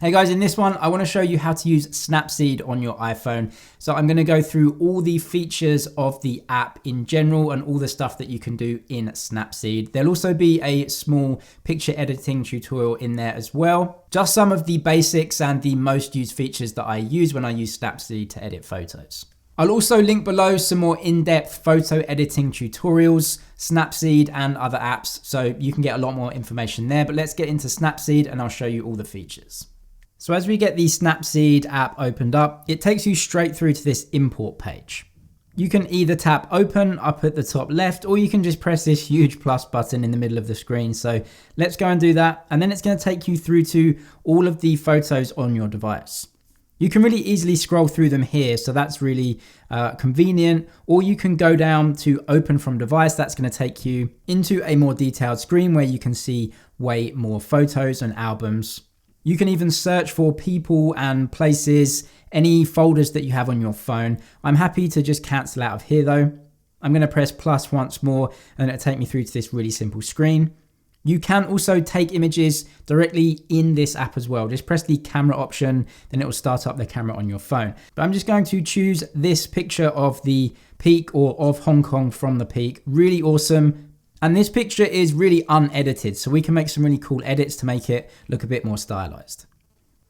Hey guys, in this one, I want to show you how to use Snapseed on your iPhone. So I'm going to go through all the features of the app in general and all the stuff that you can do in Snapseed. There'll also be a small picture editing tutorial in there as well. Just some of the basics and the most used features that I use when I use Snapseed to edit photos. I'll also link below some more in-depth photo editing tutorials, Snapseed and other apps, so you can get a lot more information there. But let's get into Snapseed and I'll show you all the features. So as we get the Snapseed app opened up, it takes you straight through to this import page. You can either tap open up at the top left, or you can just press this huge plus button in the middle of the screen. So let's go and do that. And then it's going to take you through to all of the photos on your device. You can really easily scroll through them here. So that's really convenient. Or you can go down to open from device. That's going to take you into a more detailed screen where you can see way more photos and albums. You can even search for people and places, any folders that you have on your phone. I'm happy to just cancel out of here though. I'm going to press plus once more and it'll take me through to this really simple screen. You can also take images directly in this app as well. Just press the camera option, then it will start up the camera on your phone. But I'm just going to choose this picture of the peak or of Hong Kong from the peak. Really awesome. And this picture is really unedited, so we can make some really cool edits to make it look a bit more stylized.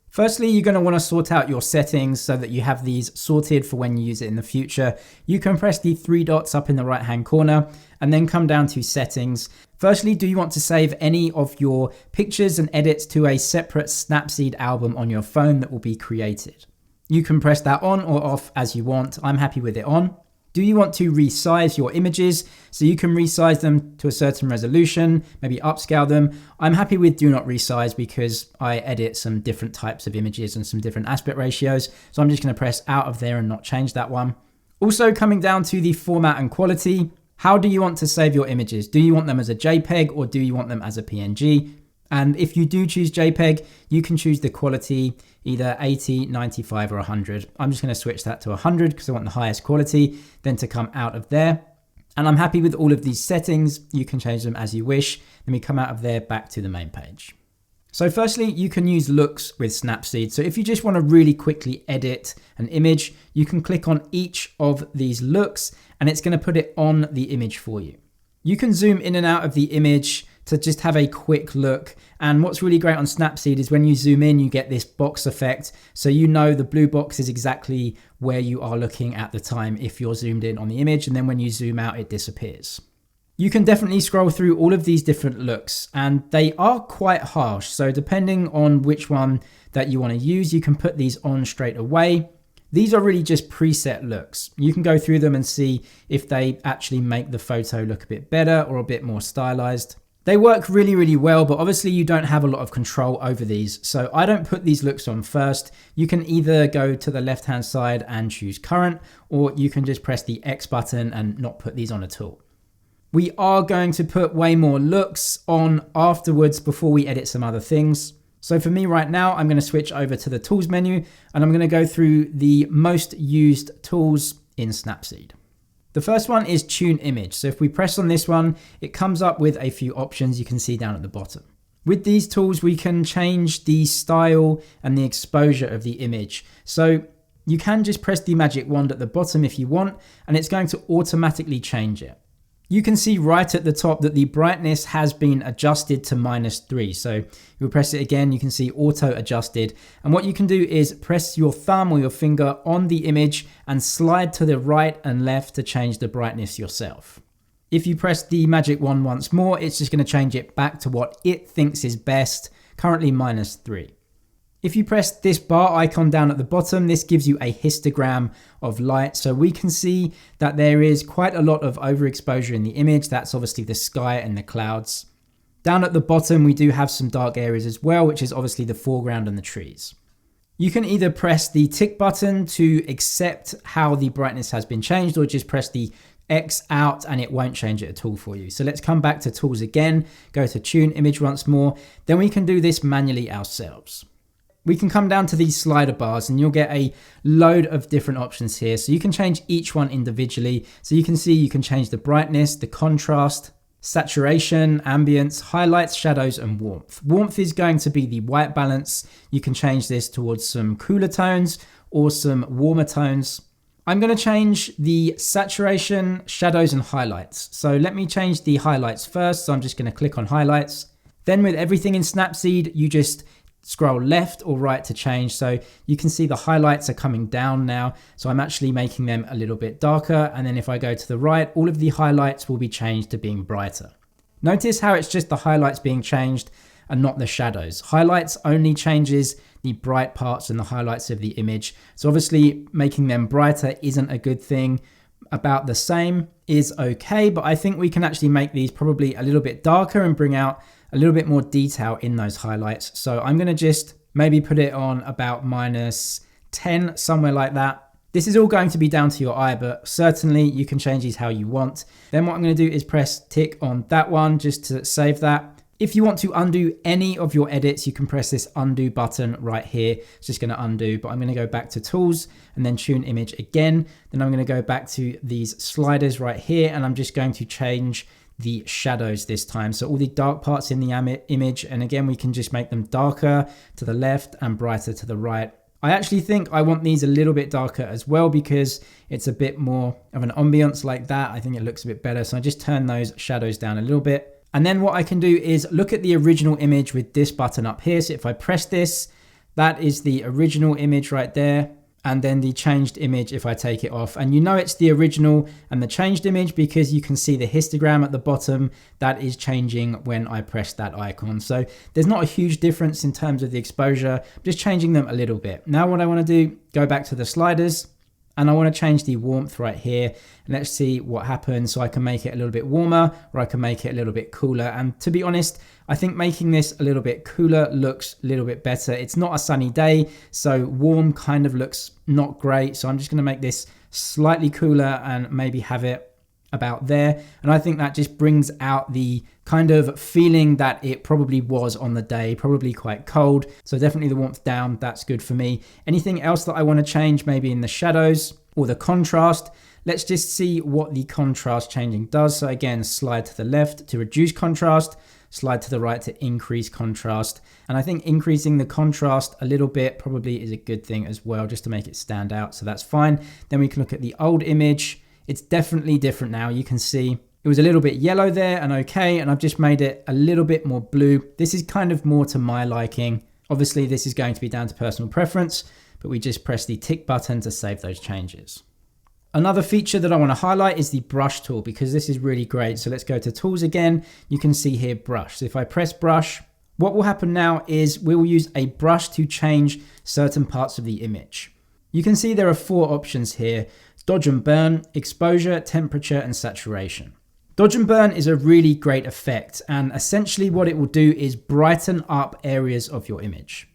Firstly, you're going to want to sort out your settings so that you have these sorted for when you use it in the future. You can press the three dots up in the right-hand corner and then come down to settings. Firstly, do you want to save any of your pictures and edits to a separate Snapseed album on your phone that will be created? You can press that on or off as you want. I'm happy with it on. Do you want to resize your images? So you can resize them to a certain resolution, maybe upscale them. I'm happy with do not resize because I edit some different types of images and some different aspect ratios. So I'm just going to press out of there and not change that one. Also coming down to the format and quality, how do you want to save your images? Do you want them as a JPEG or do you want them as a PNG? And if you do choose JPEG, you can choose the quality, either 80, 95 or 100. I'm just going to switch that to 100 because I want the highest quality, then to come out of there. And I'm happy with all of these settings. You can change them as you wish. Then we come out of there back to the main page. So firstly, you can use looks with Snapseed. So if you just want to really quickly edit an image, you can click on each of these looks and it's going to put it on the image for you. You can zoom in and out of the image to just have a quick look. And what's really great on Snapseed is when you zoom in, you get this box effect. So you know the blue box is exactly where you are looking at the time if you're zoomed in on the image. And then when you zoom out, it disappears. You can definitely scroll through all of these different looks and they are quite harsh. So depending on which one that you want to use, you can put these on straight away. These are really just preset looks. You can go through them and see if they actually make the photo look a bit better or a bit more stylized. They work really, really well, but obviously you don't have a lot of control over these. So I don't put these looks on first. You can either go to the left-hand side and choose current, or you can just press the X button and not put these on at all. We are going to put way more looks on afterwards before we edit some other things. So for me right now, I'm going to switch over to the tools menu and I'm going to go through the most used tools in Snapseed. The first one is tune image. So if we press on this one, it comes up with a few options you can see down at the bottom. With these tools, we can change the style and the exposure of the image. So you can just press the magic wand at the bottom if you want, and it's going to automatically change it. You can see right at the top that the brightness has been adjusted to -3. So you'll press it again, you can see auto adjusted. And what you can do is press your thumb or your finger on the image and slide to the right and left to change the brightness yourself. If you press the magic wand once more, it's just going to change it back to what it thinks is best, currently -3. If you press this bar icon down at the bottom, this gives you a histogram of light. So we can see that there is quite a lot of overexposure in the image. That's obviously the sky and the clouds. Down at the bottom, we do have some dark areas as well, which is obviously the foreground and the trees. You can either press the tick button to accept how the brightness has been changed, or just press the X out and it won't change it at all for you. So let's come back to tools again, go to tune image once more. Then we can do this manually ourselves. We can come down to these slider bars and you'll get a load of different options here. So you can change each one individually. So you can see you can change the brightness, the contrast, saturation, ambience, highlights, shadows, and warmth. Warmth is going to be the white balance. You can change this towards some cooler tones or some warmer tones. I'm going to change the saturation, shadows, and highlights. So let me change the highlights first. So I'm just going to click on highlights. Then with everything in Snapseed, you just scroll left or right to change. So you can see the highlights are coming down now. So I'm actually making them a little bit darker. And then if I go to the right, all of the highlights will be changed to being brighter. Notice how it's just the highlights being changed and not the shadows. Highlights only changes the bright parts and the highlights of the image. So obviously making them brighter isn't a good thing. About the same is okay, but I think we can actually make these probably a little bit darker and bring out a little bit more detail in those highlights. So I'm going to just maybe put it on about -10, somewhere like that. This is all going to be down to your eye, but certainly you can change these how you want. Then what I'm going to do is press tick on that one just to save that. If you want to undo any of your edits, you can press this undo button right here. It's just going to undo, but I'm going to go back to tools and then tune image again. Then I'm going to go back to these sliders right here, and I'm just going to change the shadows this time. So all the dark parts in the image, and again, we can just make them darker to the left and brighter to the right. I actually think I want these a little bit darker as well because it's a bit more of an ambience like that. I think it looks a bit better. So I just turn those shadows down a little bit. And then what I can do is look at the original image with this button up here. So if I press this, that is the original image right there. And then the changed image if I take it off. And you know it's the original and the changed image because you can see the histogram at the bottom that is changing when I press that icon. So there's not a huge difference in terms of the exposure, I'm just changing them a little bit. Now what I want to do, go back to the sliders, and I want to change the warmth right here. And let's see what happens. So I can make it a little bit warmer or I can make it a little bit cooler. And to be honest, I think making this a little bit cooler looks a little bit better. It's not a sunny day, so warm kind of looks not great. So I'm just going to make this slightly cooler and maybe have it about there. And I think that just brings out the kind of feeling that it probably was on the day, probably quite cold. So definitely the warmth down, that's good for me. Anything else that I want to change, maybe in the shadows or the contrast? Let's just see what the contrast changing does. So again, slide to the left to reduce contrast, slide to the right to increase contrast. And I think increasing the contrast a little bit probably is a good thing as well, just to make it stand out. So that's fine. Then we can look at the old image. It's definitely different now. You can see it was a little bit yellow there and okay. And I've just made it a little bit more blue. This is kind of more to my liking. Obviously this is going to be down to personal preference, but we just press the tick button to save those changes. Another feature that I want to highlight is the brush tool because this is really great. So let's go to tools again. You can see here brush. So if I press brush, what will happen now is we will use a brush to change certain parts of the image. You can see there are 4 options here: dodge and burn, exposure, temperature, and saturation. Dodge and burn is a really great effect, and essentially what it will do is brighten up areas of your image.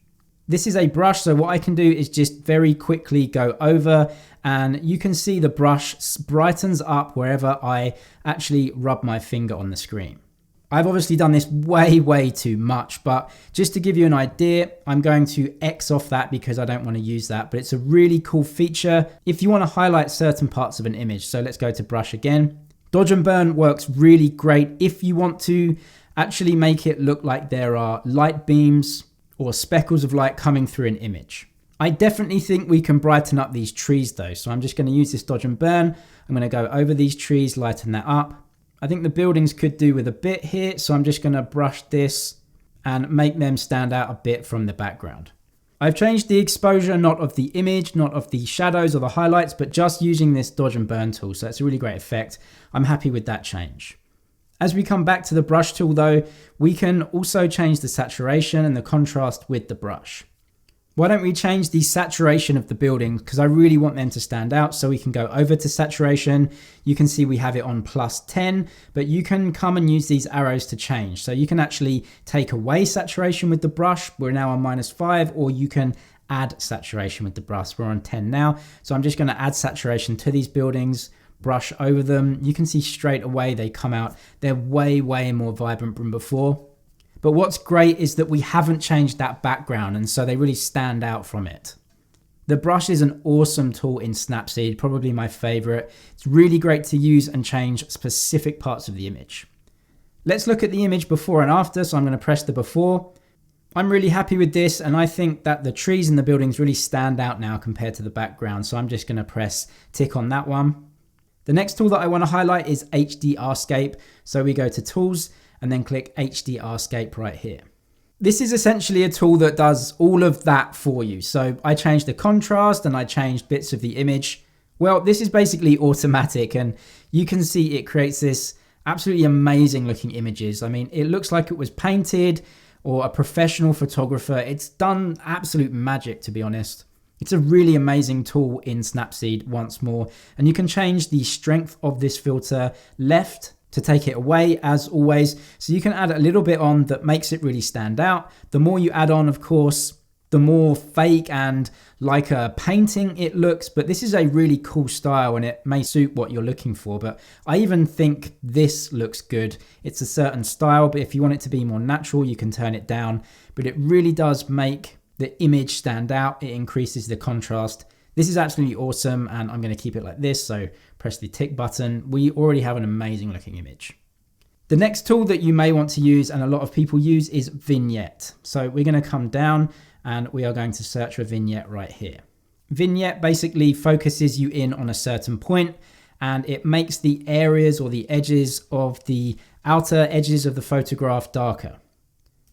This is a brush, so what I can do is just very quickly go over, and you can see the brush brightens up wherever I actually rub my finger on the screen. I've obviously done this way too much, but just to give you an idea, I'm going to X off that because I don't want to use that, but it's a really cool feature if you want to highlight certain parts of an image. So let's go to brush again. Dodge and burn works really great if you want to actually make it look like there are light beams or speckles of light coming through an image. I definitely think we can brighten up these trees though. So I'm just going to use this dodge and burn. I'm going to go over these trees, lighten that up. I think the buildings could do with a bit here. So I'm just going to brush this and make them stand out a bit from the background. I've changed the exposure, not of the image, not of the shadows or the highlights, but just using this dodge and burn tool. So it's a really great effect. I'm happy with that change. As we come back to the brush tool though, we can also change the saturation and the contrast with the brush. Why don't we change the saturation of the buildings? Because I really want them to stand out. So we can go over to saturation. You can see we have it on +10, but you can come and use these arrows to change. So you can actually take away saturation with the brush. We're now on -5, or you can add saturation with the brush. We're on 10 now. So I'm just going to add saturation to these buildings, brush over them. You can see straight away they come out. They're way more vibrant than before. But what's great is that we haven't changed that background, and so they really stand out from it. The brush is an awesome tool in Snapseed, probably my favorite. It's really great to use and change specific parts of the image. Let's look at the image before and after. So I'm going to press the before. I'm really happy with this, and I think that the trees and the buildings really stand out now compared to the background. So I'm just going to press tick on that one. The next tool that I want to highlight is HDR Escape. So we go to Tools and then click HDR Escape right here. This is essentially a tool that does all of that for you. So I changed the contrast and I changed bits of the image. Well, this is basically automatic, and you can see it creates this absolutely amazing looking images. I mean, it looks like it was painted or a professional photographer. It's done absolute magic, to be honest. It's a really amazing tool in Snapseed once more. And you can change the strength of this filter left to take it away, as always. So you can add a little bit on that makes it really stand out. The more you add on, of course, the more fake and like a painting it looks, but this is a really cool style and it may suit what you're looking for. But I even think this looks good. It's a certain style, but if you want it to be more natural, you can turn it down. But it really does make the image stand out. It increases the contrast. This is absolutely awesome, and I'm going to keep it like this. So press the tick button. We already have an amazing looking image. The next tool that you may want to use, and a lot of people use, is Vignette. So we're going to come down and we are going to search for Vignette right here. Vignette basically focuses you in on a certain point, and it makes the areas or the edges of the outer edges of the photograph darker.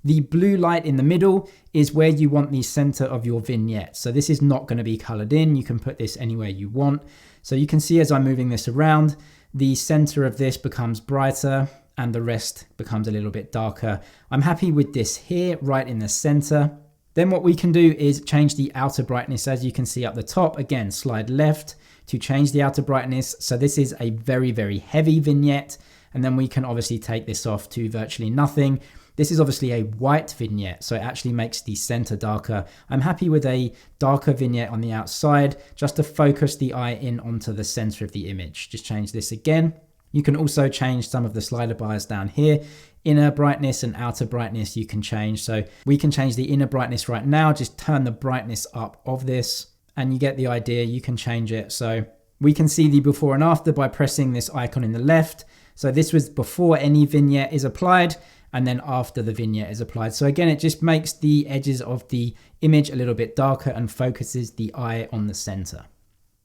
The blue light in the middle is where you want the center of your vignette. So this is not going to be colored in. You can put this anywhere you want. So you can see as I'm moving this around, the center of this becomes brighter and the rest becomes a little bit darker. I'm happy with this here, right in the center. Then what we can do is change the outer brightness. As you can see up the top, again, slide left to change the outer brightness. So this is a very, very heavy vignette. And then we can obviously take this off to virtually nothing. This is obviously a white vignette, so it actually makes the center darker. I'm happy with a darker vignette on the outside, just to focus the eye in onto the center of the image. Just change this again. You can also change some of the slider bars down here. Inner brightness and outer brightness you can change. So we can change the inner brightness right now, just turn the brightness up of this, and you get the idea. You can change it. So we can see the before and after by pressing this icon in the left. So this was before any vignette is applied, and then after the vignette is applied. So again, it just makes the edges of the image a little bit darker and focuses the eye on the center.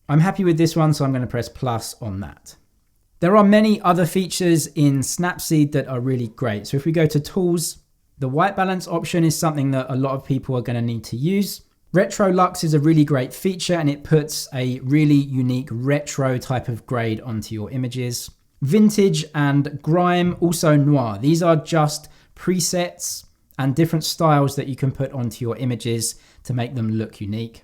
I'm happy with this one, so I'm going to press plus on that. There are many other features in Snapseed that are really great. So if we go to Tools, the white balance option is something that a lot of people are going to need to use. Retro Lux is a really great feature, and it puts a really unique retro type of grade onto your images. Vintage and grime, also noir. These are just presets and different styles that you can put onto your images to make them look unique.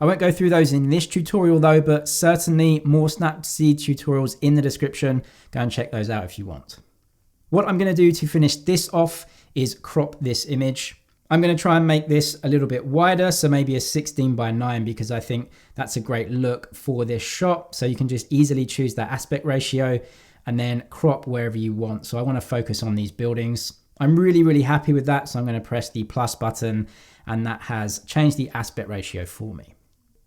I won't go through those in this tutorial though, but certainly more Snapseed tutorials in the description. Go and check those out if you want. What I'm going to do to finish this off is crop this image. I'm going to try and make this a little bit wider, so maybe a 16:9, because I think that's a great look for this shot. So you can just easily choose that aspect ratio and then crop wherever you want. So I want to focus on these buildings. I'm really, really happy with that. So I'm going to press the plus button, and that has changed the aspect ratio for me.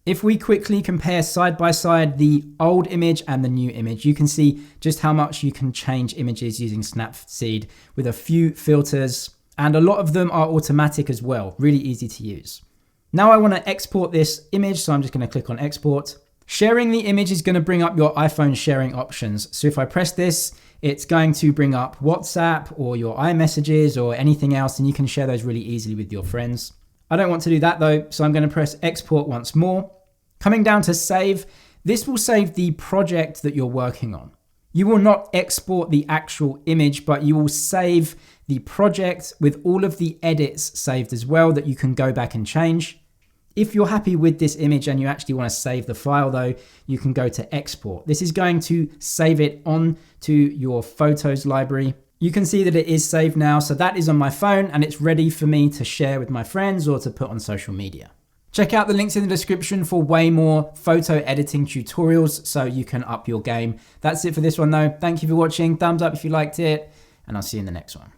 If we quickly compare side by side the old image and the new image, you can see just how much you can change images using Snapseed with a few filters, and a lot of them are automatic as well. Really easy to use. Now I want to export this image, so I'm just going to click on export. Sharing the image is going to bring up your iPhone sharing options. So if I press this, it's going to bring up WhatsApp or your iMessages or anything else, and you can share those really easily with your friends. I don't want to do that though, so I'm going to press export once more. Coming down to save, this will save the project that you're working on. You will not export the actual image, but you will save the project with all of the edits saved as well that you can go back and change. If you're happy with this image and you actually want to save the file though, you can go to export. This is going to save it on to your photos library. You can see that it is saved now. So that is on my phone and it's ready for me to share with my friends or to put on social media. Check out the links in the description for way more photo editing tutorials so you can up your game. That's it for this one though. Thank you for watching. Thumbs up if you liked it, and I'll see you in the next one.